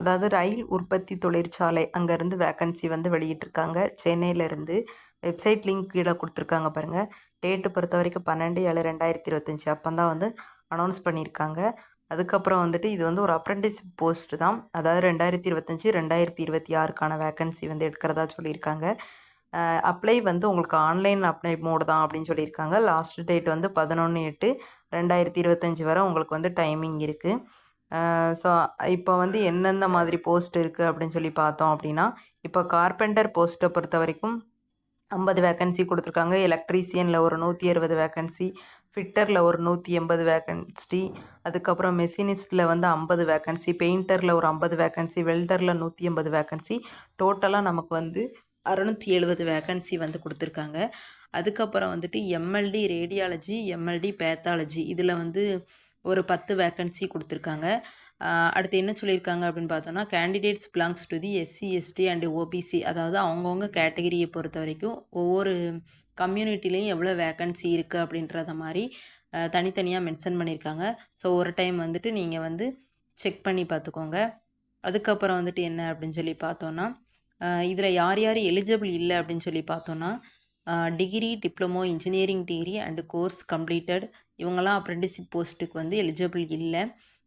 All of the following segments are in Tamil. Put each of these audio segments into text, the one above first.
அதாவது ரயில் உற்பத்தி தொழிற்சாலை அங்கேருந்து வேக்கன்சி வந்து வெளியிட்டிருக்காங்க சென்னையிலேருந்து. வெப்சைட் லிங்க் கீழே கொடுத்துருக்காங்க பாருங்கள். டேட்டு பொறுத்த வரைக்கும் 12/7/2025 அப்போ தான் வந்து அனௌன்ஸ் பண்ணியிருக்காங்க. அதுக்கப்புறம் வந்துட்டு இது வந்து ஒரு அப்ரெண்டிஸ்ஷிப் போஸ்ட் தான். அதாவது 2025 2026க்கான வேக்கன்சி வந்து எடுக்கிறதா சொல்லியிருக்காங்க. அப்ளை வந்து உங்களுக்கு ஆன்லைன் அப்ளை மோடு தான் அப்படின்னு சொல்லியிருக்காங்க. லாஸ்ட் டேட் வந்து 11/8/2025 வரை உங்களுக்கு வந்து டைமிங் இருக்குது. ஸோ இப்போ வந்து எந்தெந்த மாதிரி போஸ்ட் இருக்குது அப்படின்னு சொல்லி பார்த்தோம் அப்படின்னா, இப்போ கார்பெண்டர் போஸ்ட்டை பொறுத்த வரைக்கும் 50 வேக்கன்சி கொடுத்துருக்காங்க. எலக்ட்ரீசியனில் ஒரு 160 வேக்கன்சி, ஃபிட்டரில் ஒரு 180 வேக்கன்சி, அதுக்கப்புறம் மெஷினிஸ்ட்டில் வந்து 50 வேக்கன்சி, பெயிண்டரில் ஒரு 50 வேக்கன்சி, வெல்டரில் 180 வேக்கன்சி, டோட்டலாக நமக்கு வந்து 670 வேக்கன்சி வந்து கொடுத்துருக்காங்க. அதுக்கப்புறம் வந்துட்டு எம்எல்டி ரேடியாலஜி, எம்எல்டி பேத்தாலஜி இதில் வந்து ஒரு 10 வேக்கன்சி கொடுத்துருக்காங்க. அடுத்து என்ன சொல்லியிருக்காங்க அப்படின்னு பார்த்தோன்னா, candidates belongs to the SC ST and OBC, அதாவது அவங்கவுங்க கேட்டகிரியை பொறுத்த வரைக்கும் ஒவ்வொரு கம்யூனிட்டிலையும் எவ்வளோ வேக்கன்சி இருக்குது அப்படின்றத மாதிரி தனித்தனியாக மென்ஷன் பண்ணியிருக்காங்க. ஸோ ஒரு டைம் வந்துட்டு நீங்கள் வந்து செக் பண்ணி பார்த்துக்கோங்க. அதுக்கப்புறம் வந்துட்டு என்ன அப்படின்னு சொல்லி பார்த்தோன்னா, இதில் யார் யார் எலிஜிபிள் இல்லை அப்படின்னு சொல்லி பார்த்தோன்னா, degree, diploma, engineering degree and course completed இவங்கெல்லாம் அப்ரெண்டிஸ்ஷிப் போஸ்ட்டுக்கு வந்து எலிஜிபிள் இல்லை.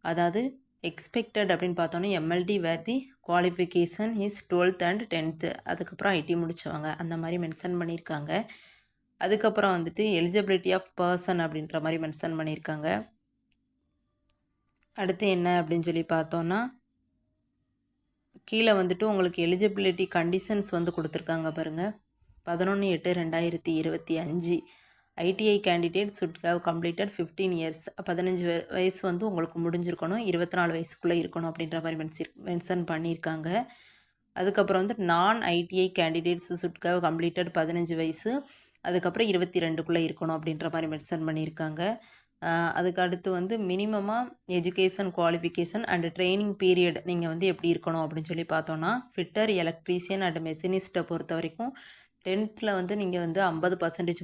அதாவது எக்ஸ்பெக்டட் அப்படின்னு பார்த்தோன்னா MLT where the qualification is 12th and 10th, அதுக்கப்புறம் ஐடி முடித்தவங்க அந்த மாதிரி மென்ஷன் பண்ணியிருக்காங்க. அதுக்கப்புறம் வந்துட்டு எலிஜிபிலிட்டி ஆஃப் பர்சன் அப்படின்ற மாதிரி மென்ஷன் பண்ணியிருக்காங்க. அடுத்து என்ன அப்படின்னு சொல்லி பார்த்தோன்னா, கீழே வந்துட்டு உங்களுக்கு எலிஜிபிலிட்டி கண்டிஷன்ஸ் வந்து கொடுத்துருக்காங்க பாருங்கள். 11/8/2025 ITI candidate should have completed 15 years, 15 வயசு வந்து உங்களுக்கு முடிஞ்சிருக்கணும், 24 வயசுக்குள்ளே இருக்கணும் அப்படின்ற மாதிரி மென்ஷன் பண்ணியிருக்காங்க. அதுக்கப்புறம் வந்து நான் ITI candidates should have completed 15 வயசு, அதுக்கப்புறம் 22க்குள்ளே இருக்கணும் அப்படின்ற மாதிரி மென்ஷன் பண்ணியிருக்காங்க. அதுக்கு அடுத்து வந்து மினிமமாக education qualification and training period நீங்கள் வந்து எப்படி இருக்கணும் அப்படின்னு சொல்லி பார்த்தோன்னா, ஃபிட்டர், எலக்ட்ரீஷியன் அண்ட் மெஷினிஸ்ட்டை பொறுத்த வரைக்கும் 10th வந்து நீங்கள் வந்து 50%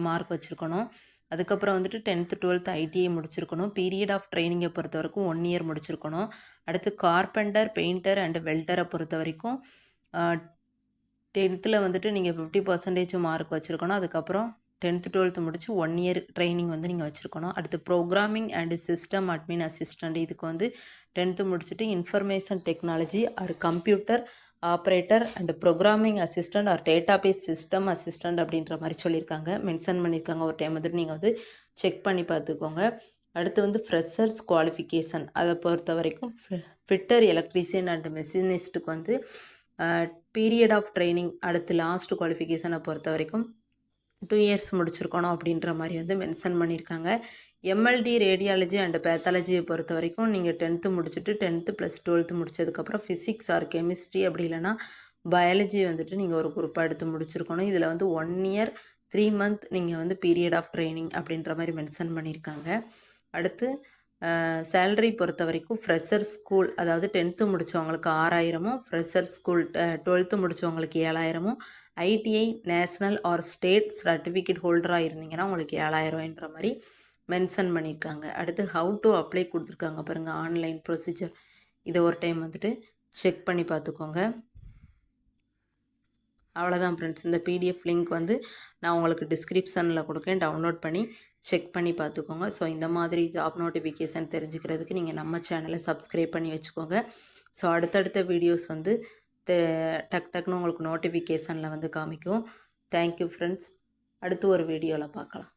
மார்க் வச்சுருக்கணும். அதுக்கப்புறம் வந்துட்டு 10th 12th ஐடிஐ முடிச்சிருக்கணும். பீரியட் ஆஃப் ட்ரைனிங்கை பொறுத்த வரைக்கும் 1 இயர் முடிச்சிருக்கணும். அடுத்து கார்பெண்டர், பெயிண்டர் அண்ட் வெல்டரை பொறுத்த வரைக்கும் 10th வந்துட்டு நீங்கள் 50% மார்க் வச்சுருக்கணும். அதுக்கப்புறம் 10th 12th முடிச்சு 1 இயர் ட்ரைனிங் வந்து நீங்கள் வச்சுருக்கணும். அடுத்து programming and system admin assistant இதுக்கு வந்து 10th முடிச்சுட்டு information technology or computer operator and programming assistant or database system assistant அப்படின்ற மாதிரி சொல்லியிருக்காங்க, மென்ஷன் பண்ணியிருக்காங்க. ஒரு டைம் வந்துட்டு நீங்கள் வந்து செக் பண்ணி பார்த்துக்கோங்க. அடுத்து வந்து ஃப்ரெஷர்ஸ் குவாலிஃபிகேஷன் அதை பொறுத்த வரைக்கும் ஃபிட்டர், எலக்ட்ரீஷியன் அண்ட் மெஷினிஸ்ட்டுக்கு வந்து பீரியட் ஆஃப் ட்ரைனிங் அடுத்து லாஸ்ட் குவாலிஃபிகேஷனை பொறுத்த வரைக்கும் 2 இயர்ஸ் முடிச்சிருக்கணும் அப்படின்ற மாதிரி வந்து மென்ஷன் பண்ணியிருக்காங்க. எம்எல்டி ரேடியாலஜி அண்ட் பேத்தாலஜியை பொறுத்த வரைக்கும் நீங்கள் 10th முடிச்சுட்டு 10th + 12th முடித்ததுக்கப்புறம் ஃபிசிக்ஸ் ஆர் கெமிஸ்ட்ரி அப்படி இல்லைனா பயாலஜி வந்துட்டு நீங்கள் ஒரு குரூப்பாக எடுத்து முடிச்சிருக்கணும். இதில் வந்து 1 இயர் 3 month நீங்கள் வந்து பீரியட் ஆஃப் ட்ரைனிங் அப்படின்ற மாதிரி மென்ஷன் பண்ணியிருக்காங்க. அடுத்து சேலரி பொறுத்த வரைக்கும் ஃப்ரெஷர் ஸ்கூல் அதாவது 10th முடித்தவங்களுக்கு 6000, ஃப்ரெஷர் ஸ்கூல் 12th முடித்தவங்களுக்கு 7000, ITI national or state certificate ஹோல்டராக இருந்தீங்கன்னா உங்களுக்கு 7000ன்ற மாதிரி மென்ஷன் பண்ணியிருக்காங்க. அடுத்து ஹவு டு அப்ளை கொடுத்துருக்காங்க பாருங்கள், ஆன்லைன் ப்ரொசீஜர். இதை ஒரு டைம் வந்துட்டு செக் பண்ணி பார்த்துக்கோங்க. அவ்வளோதான் ஃப்ரெண்ட்ஸ். இந்த பிடிஎஃப் லிங்க் வந்து நான் உங்களுக்கு டிஸ்கிரிப்ஷனில் கொடுக்கேன், டவுன்லோட் பண்ணி செக் பண்ணி பார்த்துக்கோங்க. ஸோ இந்த மாதிரி ஜாப் நோட்டிஃபிகேஷன் தெரிஞ்சுக்கிறதுக்கு நீங்கள் நம்ம சேனலை சப்ஸ்கிரைப் பண்ணி வச்சுக்கோங்க. ஸோ அடுத்தடுத்த வீடியோஸ் வந்து டக்குன்னு உங்களுக்கு நோட்டிஃபிகேஷனில் வந்து காமிக்கும். Thank you friends. அடுத்து ஒரு வீடியோவில் பார்க்கலாம்.